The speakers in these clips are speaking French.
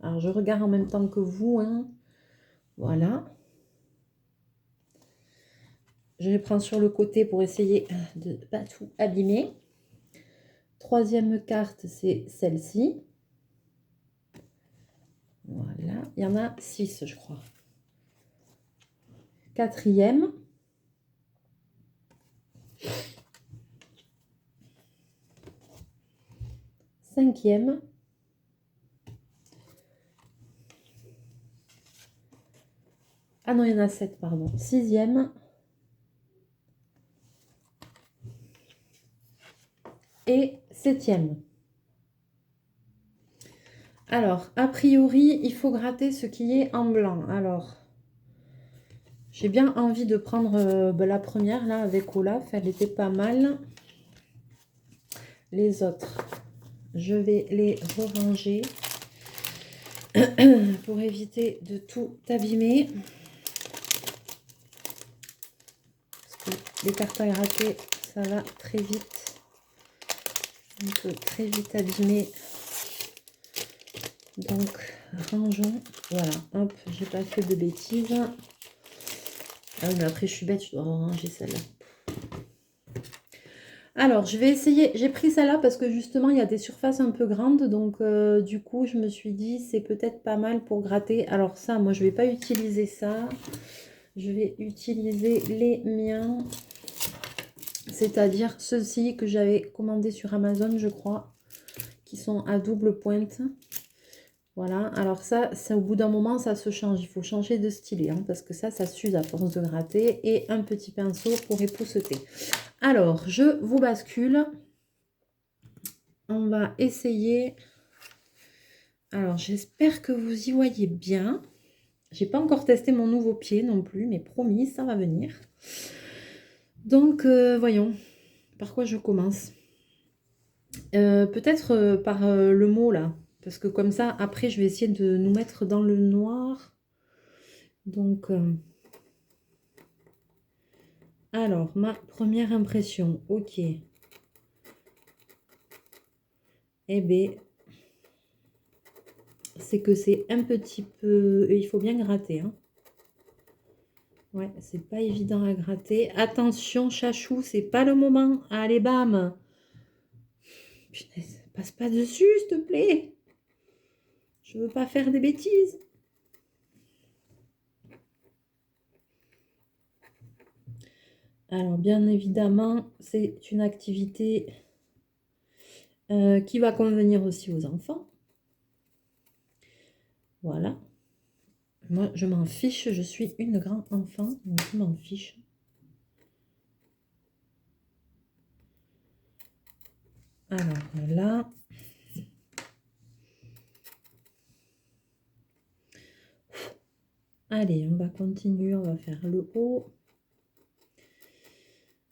Alors, je regarde en même temps que vous, hein. Voilà. Je les prends sur le côté pour essayer de ne pas tout abîmer. Troisième carte, c'est celle-ci. Voilà. Il y en a 6, je crois. Quatrième. Cinquième. Ah non, il y en a 7, pardon. Sixième. Et septième. Alors, a priori, il faut gratter ce qui est en blanc. Alors, j'ai bien envie de prendre la première, là, avec Olaf. Elle était pas mal. Les autres, je vais les ranger pour éviter de tout abîmer. Parce que les cartes à gratter, ça va très vite. On peut très vite abîmer. Donc, rangeons. Voilà, hop, j'ai pas fait de bêtises. Ah oui, mais après, je suis bête, je dois ranger celle-là. Alors, je vais essayer. J'ai pris celle-là parce que justement, il y a des surfaces un peu grandes. Donc, du coup, je me suis dit, c'est peut-être pas mal pour gratter. Alors, ça, moi, je ne vais pas utiliser ça. Je vais utiliser les miens. C'est-à-dire ceux-ci que j'avais commandés sur Amazon, je crois, qui sont à double pointe. Voilà. Alors, ça au bout d'un moment, ça se change. Il faut changer de stylet, hein, parce que ça s'use à force de gratter. Et un petit pinceau pour épousseter. Alors, je vous bascule. On va essayer. Alors, j'espère que vous y voyez bien. J'ai pas encore testé mon nouveau pied non plus, mais promis, ça va venir. Donc, voyons. Par quoi je commence? Peut-être par le mot là. Parce que comme ça, après, je vais essayer de nous mettre dans le noir. Donc, alors, ma première impression. Ok. Eh bien, c'est que c'est un petit peu... Il faut bien gratter, hein. Ouais, c'est pas évident à gratter. Attention, chachou, c'est pas le moment. Allez, bam. Punaise, passe pas dessus, s'il te plaît. Je veux pas faire des bêtises. Alors, bien évidemment, c'est une activité qui va convenir aussi aux enfants. Voilà. Moi, je m'en fiche. Je suis une grande enfant, donc je m'en fiche. Alors, là. Allez, on va continuer. On va faire le haut.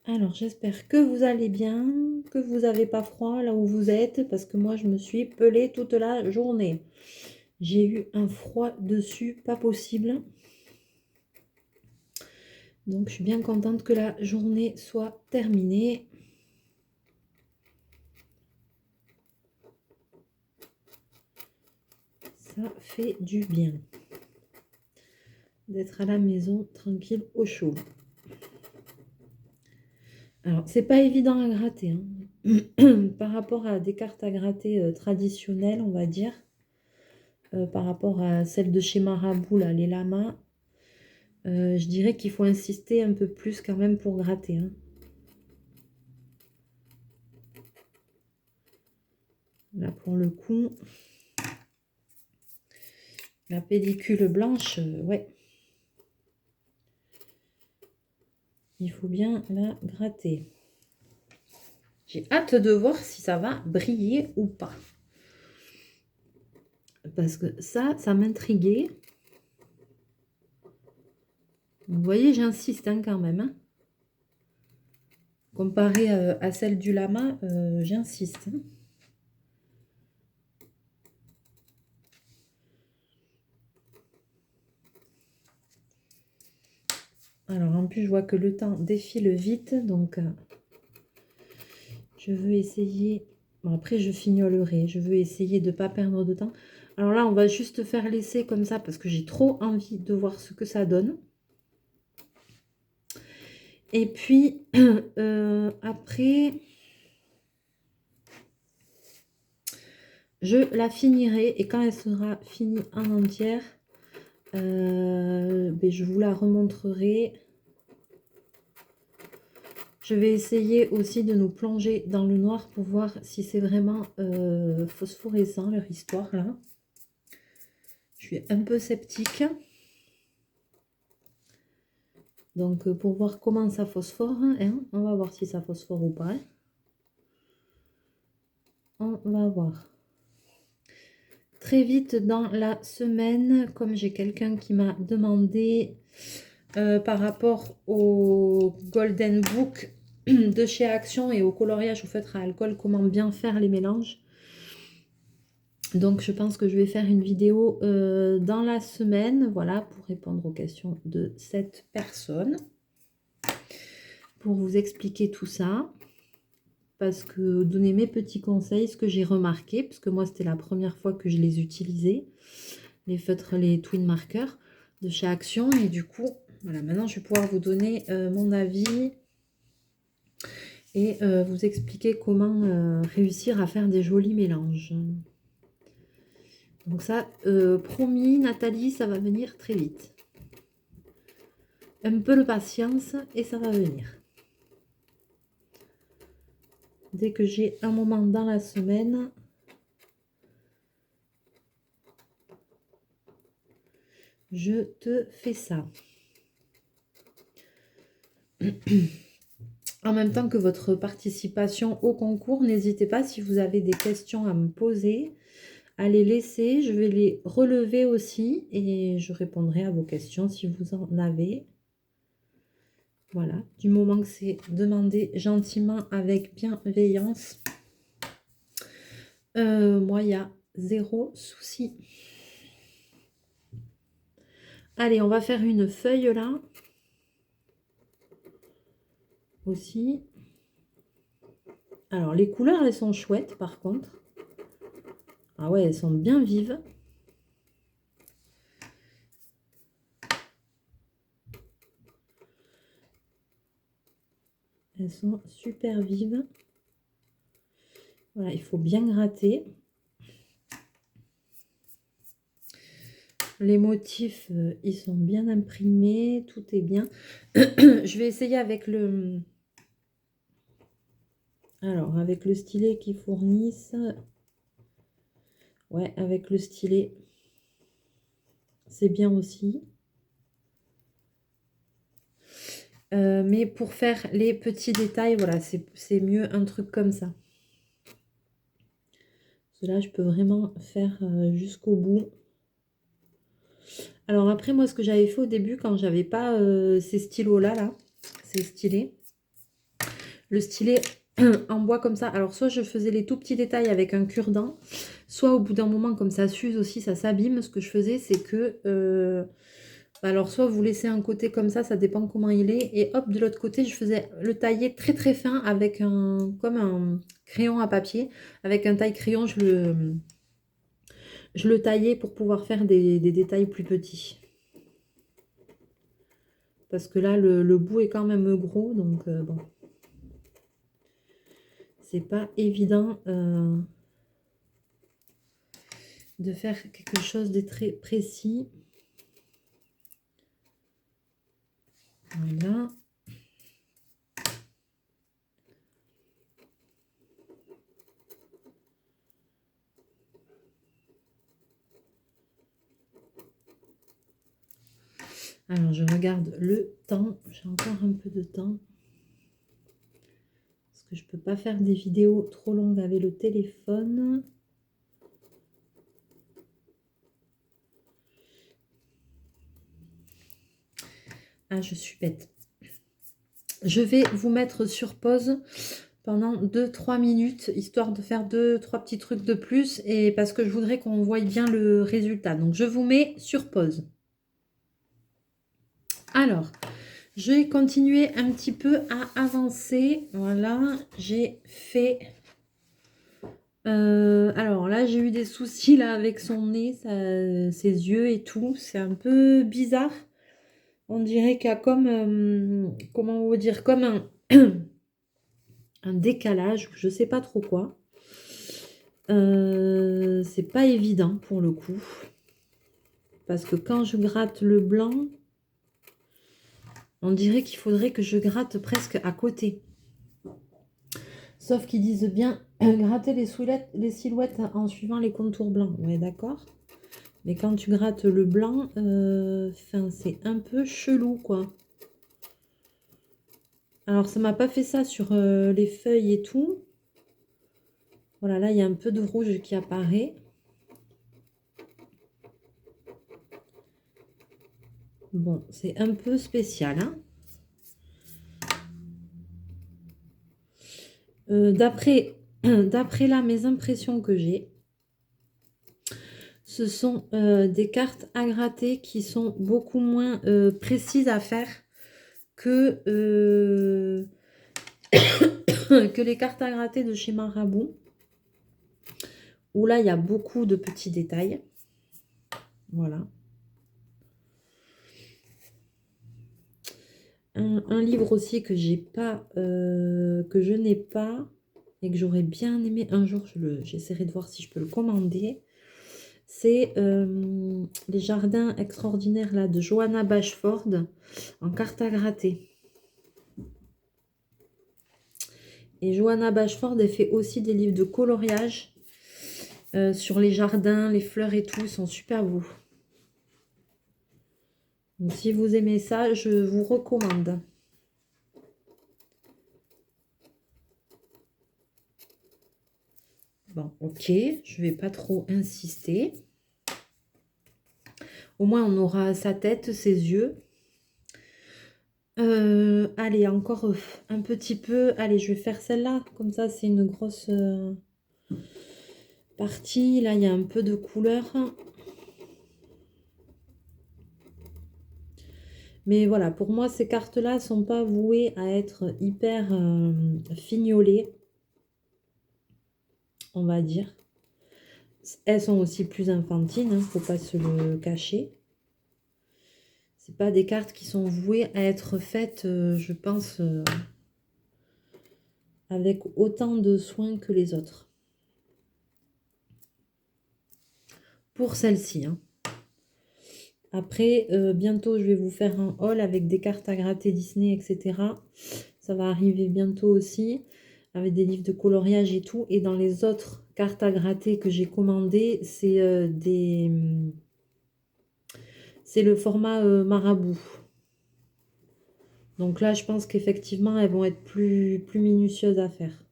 Alors, j'espère que vous allez bien, que vous n'avez pas froid là où vous êtes, parce que moi, je me suis pelée toute la journée. J'ai eu un froid dessus, pas possible. Donc, je suis bien contente que la journée soit terminée. Ça fait du bien d'être à la maison, tranquille, au chaud. Alors, c'est pas évident à gratter, hein. Par rapport à des cartes à gratter traditionnelles, on va dire. Par rapport à celles de chez Marabout, là, les lamas. Je dirais qu'il faut insister un peu plus quand même pour gratter, hein. Là, pour le coup, la pellicule blanche, ouais. Il faut bien la gratter. J'ai hâte de voir si ça va briller ou pas. Parce que ça m'intriguait. Vous voyez, j'insiste hein, quand même. Hein. Comparé à celle du lama, j'insiste. Hein. Alors, en plus, je vois que le temps défile vite. Donc, je veux essayer... Bon, après, je fignolerai. Je veux essayer de ne pas perdre de temps. Alors là, on va juste faire l'essai comme ça parce que j'ai trop envie de voir ce que ça donne. Et puis, après, je la finirai. Et quand elle sera finie en entière, ben, je vous la remontrerai. Je vais essayer aussi de nous plonger dans le noir pour voir si c'est vraiment phosphorescent, leur histoire là. Je suis un peu sceptique. Donc, pour voir comment ça phosphore, hein, on va voir si ça phosphore ou pas. On va voir. Très vite dans la semaine, comme j'ai quelqu'un qui m'a demandé par rapport au Golden Book de chez Action et au coloriage au feutre à alcool, comment bien faire les mélanges. Donc, je pense que je vais faire une vidéo dans la semaine, voilà, pour répondre aux questions de cette personne. Pour vous expliquer tout ça. Parce que donner mes petits conseils, ce que j'ai remarqué, parce que moi, c'était la première fois que je les utilisais, les feutres, les twin markers de chez Action. Et du coup, voilà, maintenant, je vais pouvoir vous donner mon avis et vous expliquer comment réussir à faire des jolis mélanges. Donc ça, promis, Nathalie, ça va venir très vite. Un peu de patience et ça va venir. Dès que j'ai un moment dans la semaine, je te fais ça. En même temps que votre participation au concours, n'hésitez pas si vous avez des questions à me poser, à les laisser. Je vais les relever aussi et je répondrai à vos questions si vous en avez. Voilà, du moment que c'est demandé gentiment avec bienveillance, moi, il y a zéro souci. Allez, on va faire une feuille là. Aussi. Alors, les couleurs, elles sont chouettes par contre. Ah ouais, elles sont bien vives. Elles sont super vives. Voilà, il faut bien gratter. Les motifs, ils sont bien imprimés. Tout est bien. Je vais essayer avec le... Alors, avec le stylet qu'ils fournissent. Ouais, avec le stylet. C'est bien aussi. Mais pour faire les petits détails, voilà, c'est mieux un truc comme ça. Là, je peux vraiment faire jusqu'au bout. Alors après, moi, ce que j'avais fait au début, quand j'avais pas ces stylos-là, ces stylés, le stylet en bois comme ça, alors soit je faisais les tout petits détails avec un cure-dent, soit au bout d'un moment, comme ça s'use aussi, ça s'abîme, ce que je faisais, c'est que... alors, soit vous laissez un côté comme ça dépend comment il est. Et hop, de l'autre côté, je faisais le tailler très très fin avec comme un crayon à papier. Avec un taille-crayon, je le taillais pour pouvoir faire des détails plus petits. Parce que là, le bout est quand même gros, donc bon. C'est pas évident de faire quelque chose de très précis. Voilà. Alors, je regarde le temps. J'ai encore un peu de temps. Parce que je ne peux pas faire des vidéos trop longues avec le téléphone. Ah, je suis bête. Je vais vous mettre sur pause pendant 2-3 minutes, histoire de faire 2-3 petits trucs de plus, et parce que je voudrais qu'on voie bien le résultat. Donc, je vous mets sur pause. Alors, je vais continuer un petit peu à avancer. Voilà, j'ai fait Alors là, j'ai eu des soucis là avec son nez, ses yeux et tout. C'est un peu bizarre. On dirait qu'il y a comme, comment vous dire, comme un, un décalage, je sais pas trop quoi. C'est pas évident pour le coup. Parce que quand je gratte le blanc, on dirait qu'il faudrait que je gratte presque à côté. Sauf qu'ils disent bien gratter les silhouettes en suivant les contours blancs. Ouais, d'accord. Mais quand tu grattes le blanc, c'est un peu chelou, quoi. Alors, ça m'a pas fait ça sur les feuilles et tout. Voilà, là, il y a un peu de rouge qui apparaît. Bon, c'est un peu spécial, hein. D'après là, mes impressions que j'ai, ce sont des cartes à gratter qui sont beaucoup moins précises à faire que, que les cartes à gratter de chez Marabout. Où là, il y a beaucoup de petits détails. Voilà. Un livre aussi que j'ai pas, que je n'ai pas et que j'aurais bien aimé un jour, j'essaierai de voir si je peux le commander. C'est Les jardins extraordinaires là, de Johanna Bashford en carte à gratter. Et Johanna Bashford, elle fait aussi des livres de coloriage sur les jardins, les fleurs et tout. Ils sont super beaux. Donc si vous aimez ça, je vous recommande. Bon, ok, je vais pas trop insister. Au moins, on aura sa tête, ses yeux. Allez, encore un petit peu. Allez, je vais faire celle-là. Comme ça, c'est une grosse partie. Là, il y a un peu de couleur. Mais voilà, pour moi, ces cartes-là sont pas vouées à être hyper fignolées, on va dire. Elles sont aussi plus enfantines, hein, faut pas se le cacher. C'est pas des cartes qui sont vouées à être faites, je pense, avec autant de soin que les autres. Pour celle-ci, hein. Après, bientôt, je vais vous faire un haul avec des cartes à gratter Disney, etc. Ça va arriver bientôt aussi, avec des livres de coloriage et tout. Et dans les autres cartes à gratter que j'ai commandées, c'est le format marabout. Donc là, je pense qu'effectivement, elles vont être plus minutieuses à faire.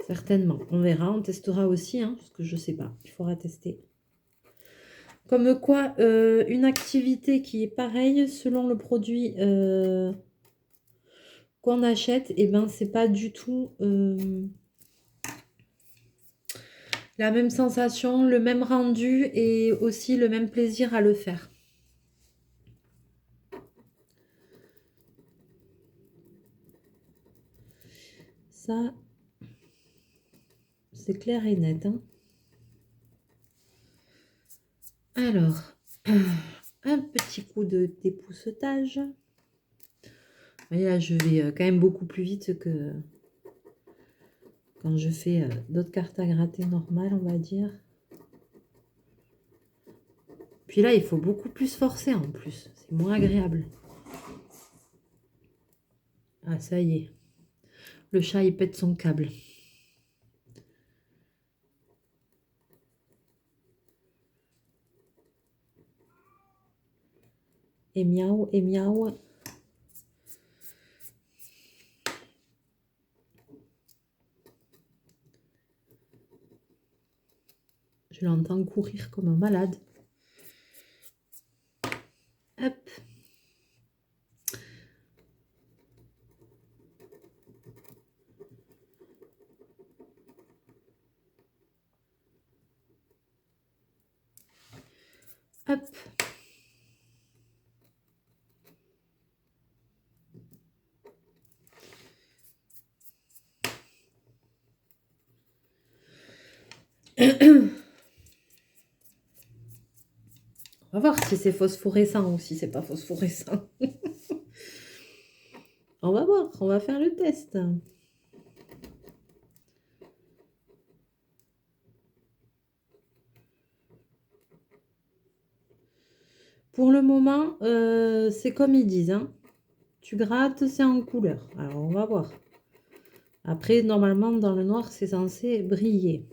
Certainement. On verra, on testera aussi, hein, parce que je sais pas, il faudra tester. Comme quoi, une activité qui est pareille selon le produit qu'on achète, et ben c'est pas du tout la même sensation, le même rendu et aussi le même plaisir à le faire. Ça, c'est clair et net, hein. Alors, un petit coup de dépoussetage. Et là, je vais quand même beaucoup plus vite que quand je fais d'autres cartes à gratter normales, on va dire. Puis là, il faut beaucoup plus forcer en plus. C'est moins agréable. Ah, ça y est. Le chat, il pète son câble. Et miaou, et miaou. Je l'entends courir comme un malade. Hop. Hop. On va voir si c'est phosphorescent ou si c'est pas phosphorescent. On va voir, on va faire le test. Pour le moment, c'est comme ils disent, hein. Tu grattes, c'est en couleur. Alors, on va voir. Après, normalement, dans le noir, c'est censé briller.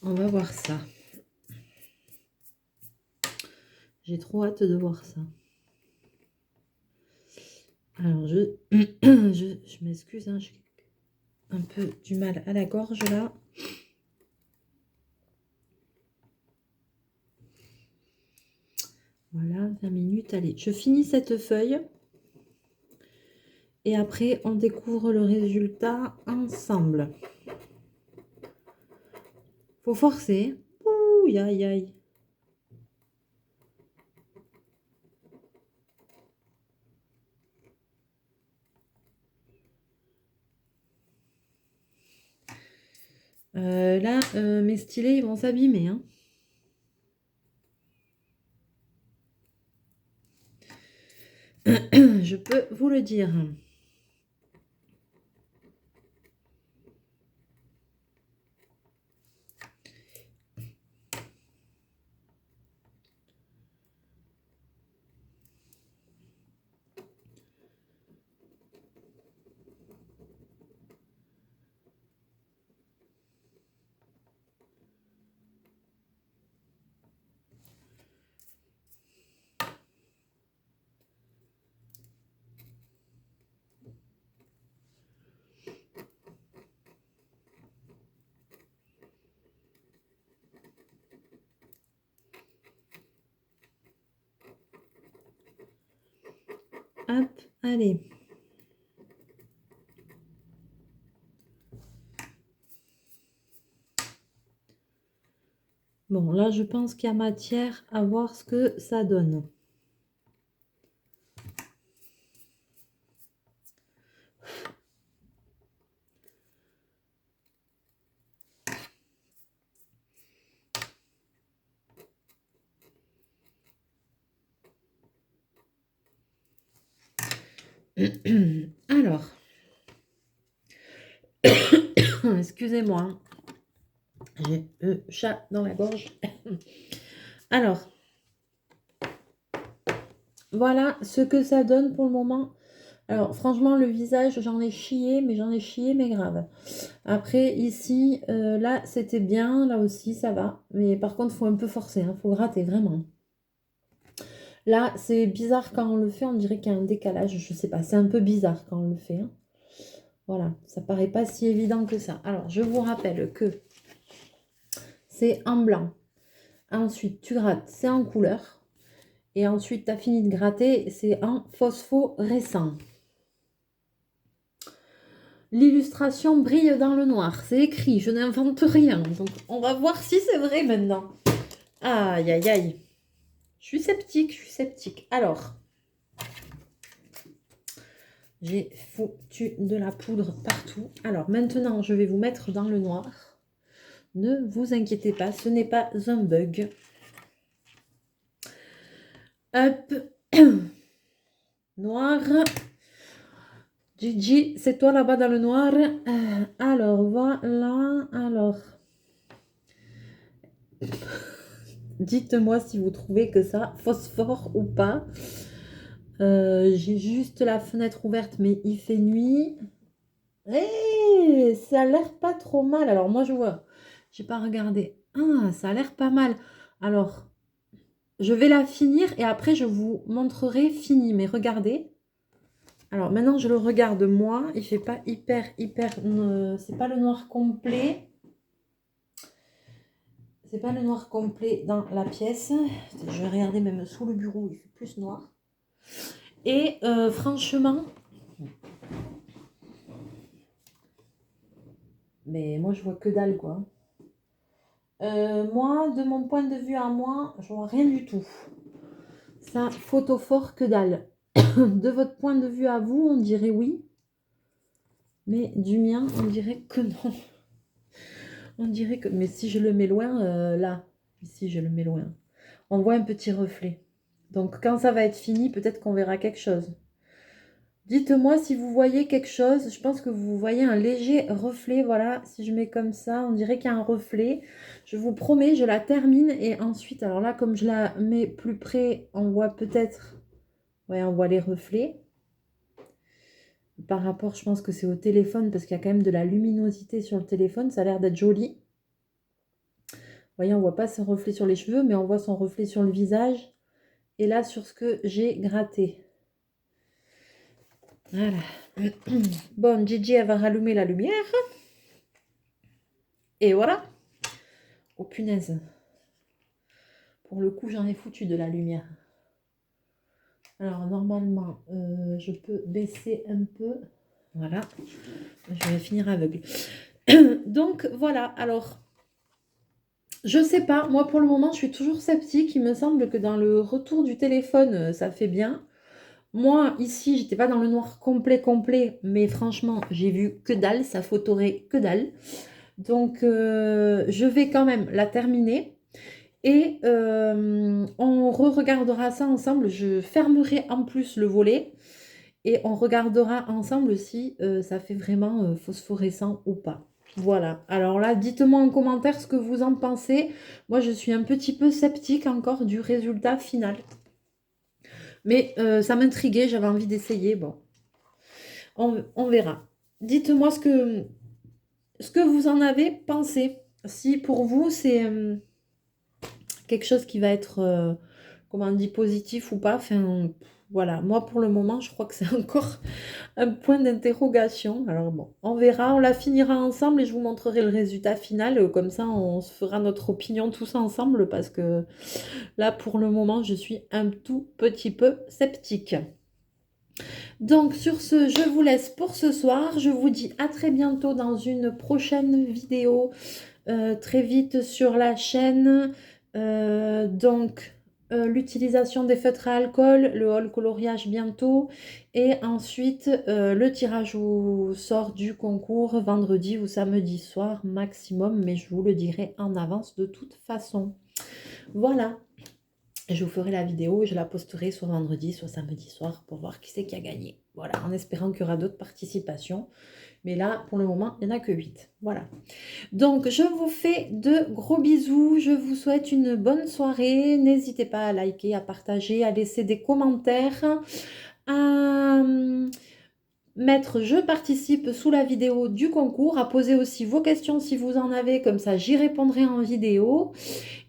On va voir ça. J'ai trop hâte de voir ça. Alors, je m'excuse, hein, j'ai un peu du mal à la gorge, là. Voilà, 20 minutes. Allez, je finis cette feuille. Et après, on découvre le résultat ensemble. Faut forcer. Ouh, aïe, aïe. Là, mes stylés, ils vont s'abîmer, hein. Je peux vous le dire. Hop, allez. Bon, là, je pense qu'il y a matière à voir ce que ça donne. Alors, excusez-moi, hein. J'ai le chat dans la gorge. Alors, voilà ce que ça donne pour le moment. Alors, franchement, le visage, j'en ai chié, mais grave. Après, ici, là, c'était bien. Là aussi, ça va. Mais par contre, il faut un peu forcer. Il faut gratter, vraiment. Là, c'est bizarre quand on le fait. On dirait qu'il y a un décalage. Je sais pas. C'est un peu bizarre quand on le fait, hein. Voilà. Ça paraît pas si évident que ça. Alors, je vous rappelle que c'est en blanc. Ensuite, tu grattes. C'est en couleur. Et ensuite, tu as fini de gratter. C'est en phosphorescent. L'illustration brille dans le noir. C'est écrit, je n'invente rien. Donc, on va voir si c'est vrai maintenant. Aïe, aïe, aïe. Je suis sceptique. Alors, j'ai foutu de la poudre partout. Alors, maintenant, je vais vous mettre dans le noir. Ne vous inquiétez pas, ce n'est pas un bug. Hop. Noir. Gigi, c'est toi là-bas dans le noir. Alors, voilà. Alors. Dites-moi si vous trouvez que ça phosphore ou pas. J'ai juste la fenêtre ouverte, mais il fait nuit. Ça a l'air pas trop mal. Alors, moi, je vois. J'ai pas regardé. Ah, ça a l'air pas mal. Alors, je vais la finir et après, je vous montrerai fini. Mais regardez. Alors, maintenant, je le regarde moi. Il fait pas hyper... c'est pas le noir complet. C'est pas le noir complet dans la pièce. Je vais regarder même sous le bureau. Il fait plus noir. Et franchement... Mais moi, je vois que dalle, quoi. Moi, de mon point de vue à moi, je vois rien du tout. Ça, photophore que dalle. De votre point de vue à vous, on dirait oui. Mais du mien, on dirait que non. On dirait que... Mais si je le mets loin, là, ici, je le mets loin. On voit un petit reflet. Donc, quand ça va être fini, peut-être qu'on verra quelque chose. Dites-moi si vous voyez quelque chose. Je pense que vous voyez un léger reflet. Voilà, si je mets comme ça, on dirait qu'il y a un reflet. Je vous promets, je la termine. Et ensuite, alors là, comme je la mets plus près, on voit peut-être... Ouais, on voit les reflets. Par rapport, je pense que c'est au téléphone, parce qu'il y a quand même de la luminosité sur le téléphone. Ça a l'air d'être joli. Vous voyez, on ne voit pas son reflet sur les cheveux, mais on voit son reflet sur le visage. Et là, sur ce que j'ai gratté. Voilà. Bon, Gigi, elle va rallumer la lumière. Et voilà. Oh punaise. Pour le coup, j'en ai foutu de la lumière. Alors, normalement, je peux baisser un peu. Voilà. Je vais finir aveugle. Donc, voilà. Alors, je sais pas. Moi, pour le moment, je suis toujours sceptique. Il me semble que dans le retour du téléphone, ça fait bien. Moi, ici, j'étais pas dans le noir complet. Mais franchement, j'ai vu que dalle. Ça photorait que dalle. Donc, je vais quand même la terminer. Et on re-regardera ça ensemble. Je fermerai en plus le volet. Et on regardera ensemble si ça fait vraiment phosphorescent ou pas. Voilà. Alors là, dites-moi en commentaire ce que vous en pensez. Moi, je suis un petit peu sceptique encore du résultat final. Mais ça m'intriguait, j'avais envie d'essayer. Bon, on verra. Dites-moi ce que vous en avez pensé. Si pour vous, c'est quelque chose qui va être, comment on dit, positif ou pas. Enfin, voilà. Moi, pour le moment, je crois que c'est encore un point d'interrogation. Alors bon, on verra, on la finira ensemble et je vous montrerai le résultat final. Comme ça, on se fera notre opinion tous ensemble parce que là, pour le moment, je suis un tout petit peu sceptique. Donc sur ce, je vous laisse pour ce soir. Je vous dis à très bientôt dans une prochaine vidéo. Très vite sur la chaîne. L'utilisation des feutres à alcool, le haul coloriage bientôt. Et ensuite, le tirage au sort du concours vendredi ou samedi soir maximum. Mais je vous le dirai en avance de toute façon. Voilà. Je vous ferai la vidéo et je la posterai soit vendredi, soit samedi soir pour voir qui c'est qui a gagné. Voilà, en espérant qu'il y aura d'autres participations. Mais là, pour le moment, il n'y en a que 8. Voilà. Donc, je vous fais de gros bisous. Je vous souhaite une bonne soirée. N'hésitez pas à liker, à partager, à laisser des commentaires, à mettre je participe sous la vidéo du concours, à poser aussi vos questions si vous en avez. Comme ça, j'y répondrai en vidéo.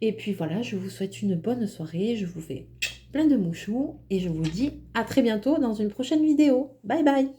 Et puis voilà, je vous souhaite une bonne soirée. Je vous fais plein de mouchous et je vous dis à très bientôt dans une prochaine vidéo. Bye bye!